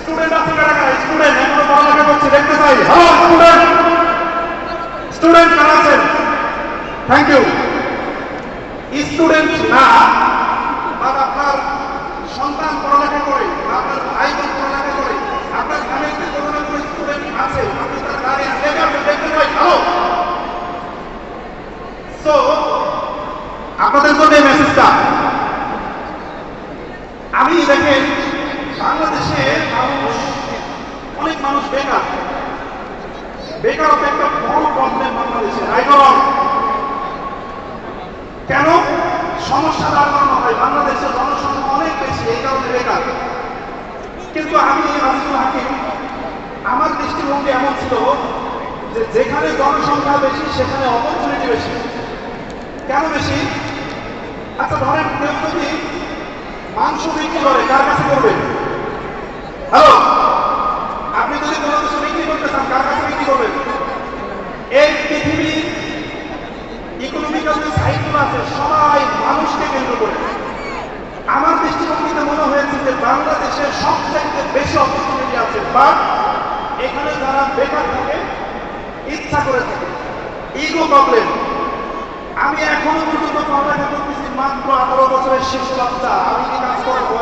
Student আছে কারা কারা? স্টুডেন্ট এখনো পড়ালেখা করছে, দেখতে চাই। হ্যালো স্টুডেন্ট, স্টুডেন্ট কারা আছেন? Thank you. স্টুডেন্ট না, বাট আপনার সন্তান পড়ালেখা করে, আপনার ভাই বোন পড়ালেখা করে, আপনার ফ্যামিলিতে কোনো না কোনো স্টুডেন্ট আছে, আপনি তার দাঁড়িয়ে দেখতে পাই। হ্যালো, সো আপনাদের জন্য এই মেসেজটা। আমি দেখেন বাংলাদেশে মানুষ, অনেক মানুষ বেকার। বেকারত্ব একটা বড় প্রবলেম বাংলাদেশে। কেন সমস্যা দাঁড় করানো হয়? বাংলাদেশের জনসংখ্যা অনেক বেশি, এই কারণে বেকার। কিন্তু আমি আজিজুল হাকিম, আমার দৃষ্টিভঙ্গি এমন ছিল যে যেখানে জনসংখ্যা বেশি সেখানে অপরচুনিটি বেশি। কেন বেশি? আচ্ছা ধরেন কেউ যদি মাংস বিক্রি করে, কার কাছে করবেন? হ্যালো, আপনি যদি কোনো কিছু বিক্রি করতে চান, কার কাছে বিক্রি করবেন? এই পৃথিবীর ইকোনমিক্যাল যে সাইকেল আছে সবাই মানুষকে কেন্দ্র করে। আমার দৃষ্টিভঙ্গিতে মনে হয়েছে যে বাংলাদেশের সবচাইতে বেশি অপরচুনিটি আছে, বাট এখানে যারা বেকার থাকে, ইচ্ছা করে থাকে, ইগো প্রবলেম। আমি এখনো পর্যন্ত পড়ালেখা করতেছি, মাত্র 18 বছরের শিশু বাচ্চা, আমি কি কাজ করবো?